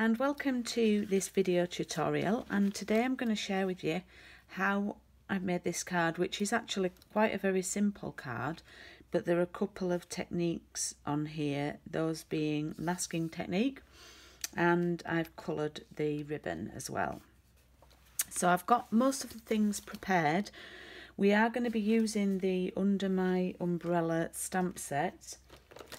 and welcome to this video tutorial, and today I'm going to share with you how I've made this card, which is actually quite a very simple card, but there are a couple of techniques on here, those being masking technique, and I've coloured the ribbon as well. So I've got most of the things prepared. We are going to be using the Under My Umbrella stamp set,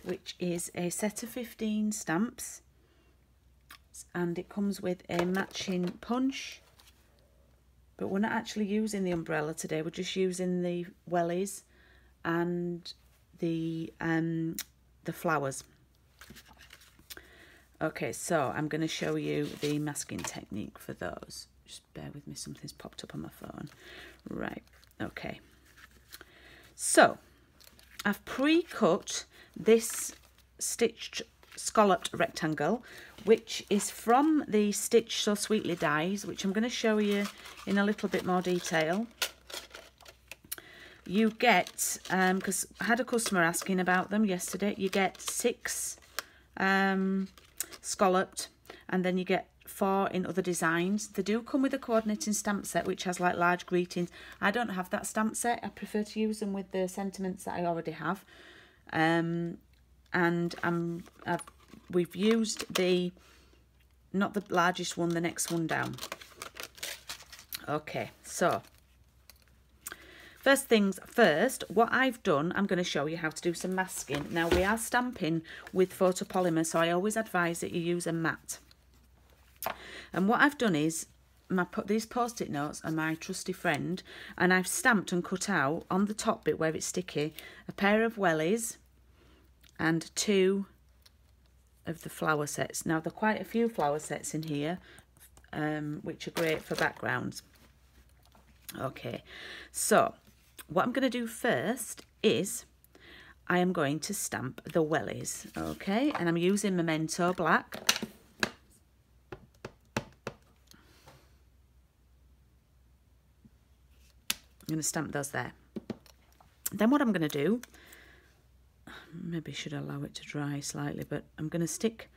which is a set of 15 stamps, and it comes with a matching punch, but we're not actually using the umbrella today, we're just using the wellies and the flowers. Okay, so I'm going to show you the masking technique for those. Just bear with me, something's popped up on my phone. Right, okay. So I've pre-cut this stitched scalloped rectangle, which is from the Stitch So Sweetly dies, which I'm going to show you in a little bit more detail. You get, because I had a customer asking about them yesterday, you get 6 scalloped, and then you get 4 in other designs. They do come with a coordinating stamp set, which has like large greetings. I don't have that stamp set. I prefer to use them with the sentiments that I already have. And we've used the, not the largest one, the next one down. Okay, so first things first, what I've done, I'm going to show you how to do some masking. Now we are stamping with photopolymer, so I always advise that you use a mat. And what I've done is, these post-it notes are my trusty friend, and I've stamped and cut out on the top bit where it's sticky a pair of wellies and 2 of the flower sets. Now there are quite a few flower sets in here, which are great for backgrounds. Okay, so what I'm going to do first is I am going to stamp the wellies, okay, and I'm using Memento Black. I'm going to stamp those there. Then what I'm going to do, maybe should allow it to dry slightly, but I'm going to stick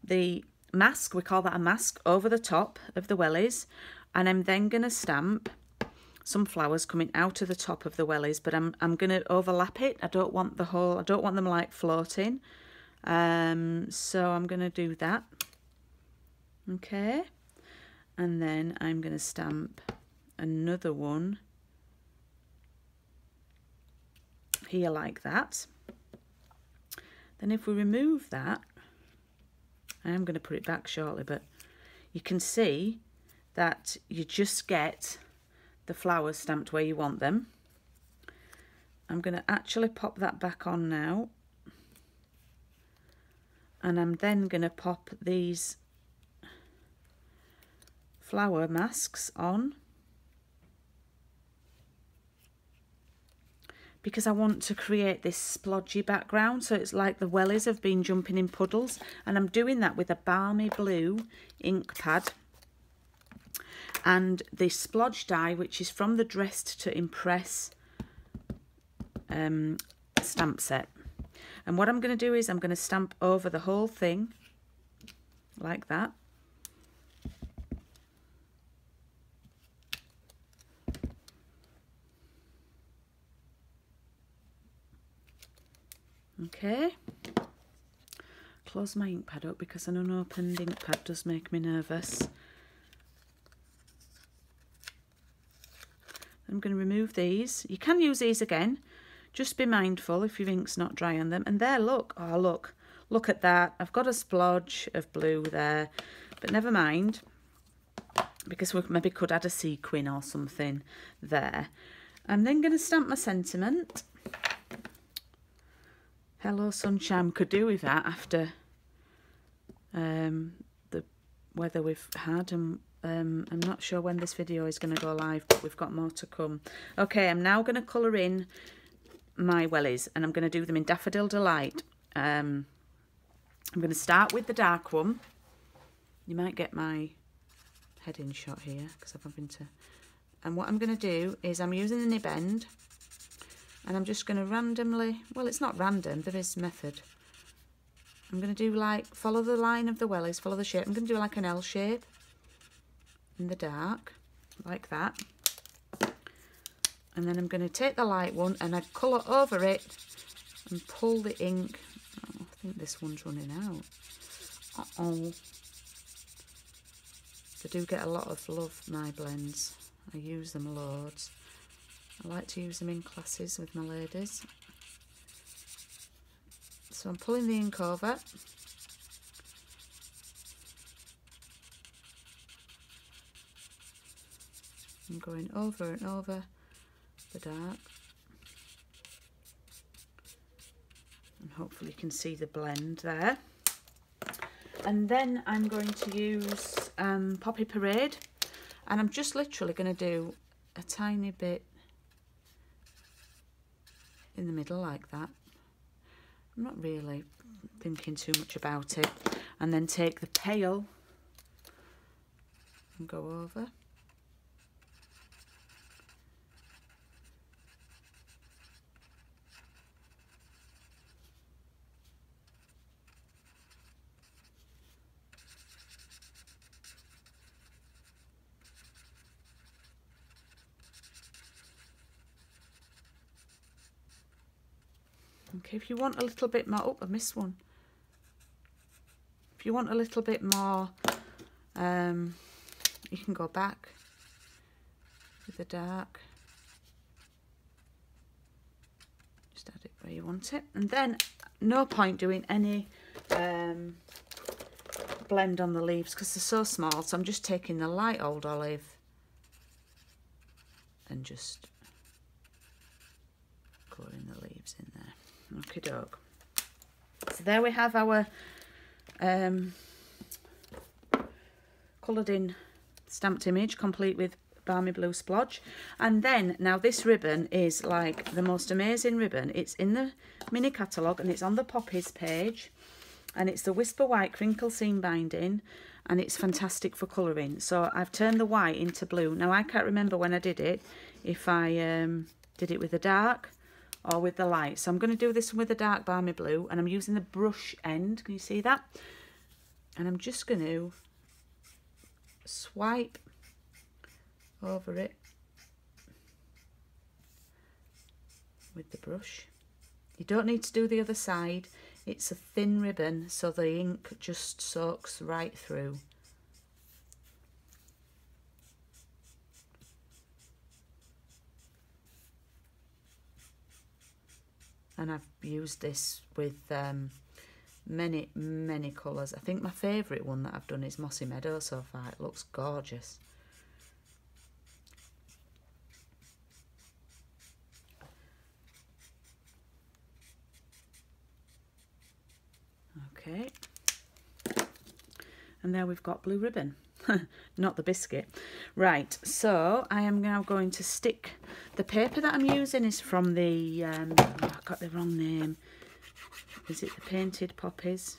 the mask, we call that a mask, over the top of the wellies, and I'm then going to stamp some flowers coming out of the top of the wellies, but I'm going to overlap it. I don't want them like floating, so I'm going to do that. Okay, and then I'm going to stamp another one here like that. Then if we remove that, I am going to put it back shortly, but you can see that you just get the flowers stamped where you want them. I'm going to actually pop that back on now, and I'm then going to pop these flower masks on, because I want to create this splodgy background, so it's like the wellies have been jumping in puddles, and I'm doing that with a balmy blue ink pad and the splodge die, which is from the Dressed to Impress stamp set. And what I'm going to do is I'm going to stamp over the whole thing like that. Okay, close my ink pad up because an unopened ink pad does make me nervous. I'm going to remove these. You can use these again, just be mindful if your ink's not dry on them. And there, look, oh look at that, I've got a splodge of blue there, but never mind, because we maybe could add a sequin or something there. I'm then going to stamp my sentiment. Hello Sunshine, could do with that after the weather we've had, and I'm not sure when this video is going to go live, but we've got more to come. Okay, I'm now going to colour in my wellies, and I'm going to do them in Daffodil Delight. I'm going to start with the dark one. You might get my head in shot here because I'm having to, and what I'm going to do is I'm using the nib end, and I'm just going to randomly, well, it's not random, there is method. I'm going to do like, follow the line of the wellies, follow the shape. I'm going to do like an L shape in the dark, like that. And then I'm going to take the light one and I colour over it and pull the ink. Oh, I think this one's running out. Uh-oh. I do get a lot of love, my blends. I use them loads. I like to use them in classes with my ladies. So I'm pulling the ink over. I'm going over and over the dark. And hopefully you can see the blend there. And then I'm going to use Poppy Parade. And I'm just literally going to do a tiny bit in the middle like that. I'm not really thinking too much about it. And then take the pale and go over. Okay, if you want a little bit more, oh, I missed one. If you want a little bit more, you can go back with the dark. Just add it where you want it. And then, no point doing any blend on the leaves because they're so small. So I'm just taking the light old olive and just colouring the leaves in there. Okie doke. So there we have our coloured in stamped image complete with Balmy Blue splodge. And then now this ribbon is like the most amazing ribbon. It's in the mini catalogue and it's on the Poppies page, and it's the Whisper White crinkle seam binding, and it's fantastic for colouring. So I've turned the white into blue. Now I can't remember when I did it, if I did it with the dark or with the light. So I'm going to do this one with the dark Balmy Blue, and I'm using the brush end. Can you see that? And I'm just going to swipe over it with the brush. You don't need to do the other side. It's a thin ribbon, so the ink just soaks right through. And I've used this with many colours. I think my favourite one that I've done is Mossy Meadow so far. It looks gorgeous. Okay. And there we've got blue ribbon. Not the biscuit. Right, so I am now going to stick. The paper that I'm using is from the, oh, I got the wrong name. Is it the Painted Poppies?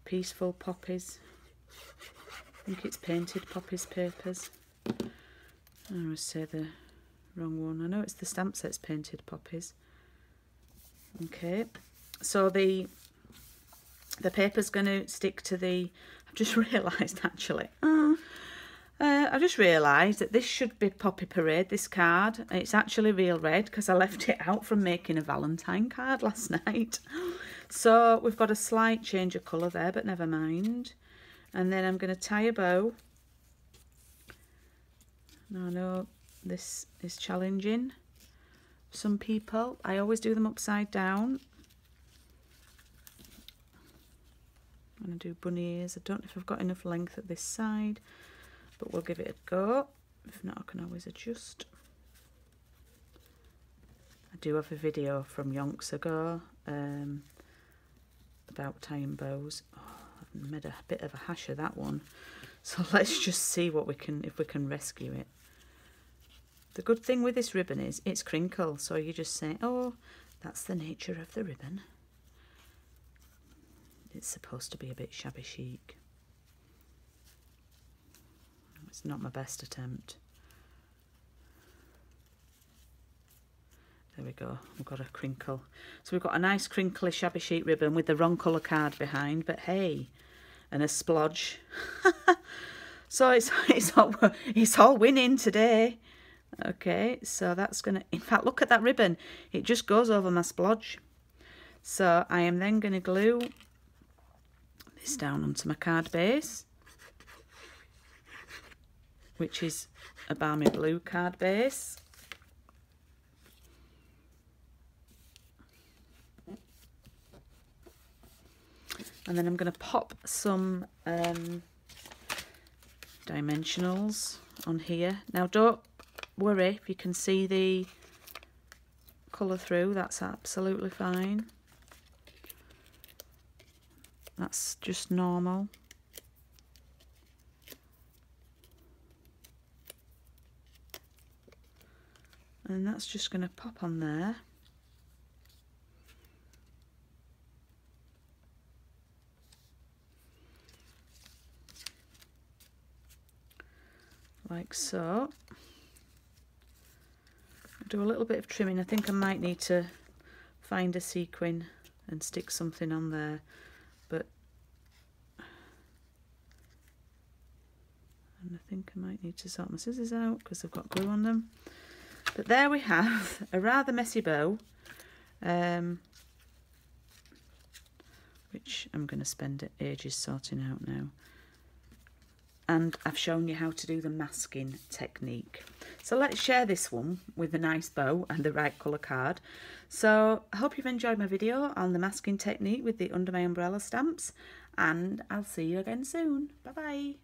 Peaceful Poppies? I think it's Painted Poppies papers. I always say the wrong one. I know it's the stamp set's Painted Poppies. Okay, so the paper's going to stick to the, I've just realised actually, I've just realised that this should be Poppy Parade, this card. It's actually real red because I left it out from making a Valentine card last night. So we've got a slight change of colour there, but never mind. And then I'm going to tie a bow. Now I know this is challenging for some people. I always do them upside down. I'm going to do bunny ears. I don't know if I've got enough length at this side, but we'll give it a go. If not, I can always adjust. I do have a video from yonks ago about tying bows. Oh, I've made a bit of a hash of that one. So let's just see what we can, if we can rescue it. The good thing with this ribbon is it's crinkle, so you just say, oh, that's the nature of the ribbon. It's supposed to be a bit shabby chic. It's not my best attempt. There we go, we've got a crinkle. So we've got a nice crinkly shabby chic ribbon with the wrong colour card behind, but hey, and a splodge. So it's all winning today. Okay, so that's gonna, in fact, look at that ribbon. It just goes over my splodge. So I am then gonna glue this down onto my card base, which is a balmy blue card base. And then I'm going to pop some dimensionals on here. Now don't worry if you can see the colour through, that's absolutely fine. That's just normal. And that's just going to pop on there. Like so. I'll do a little bit of trimming. I think I might need to find a sequin and stick something on there, but and I think I might need to sort my scissors out because I've got glue on them. But there we have a rather messy bow, which I'm going to spend ages sorting out now. And I've shown you how to do the masking technique. So let's share this one with a nice bow and the right colour card. So I hope you've enjoyed my video on the masking technique with the Under My Umbrella stamps, and I'll see you again soon. Bye bye.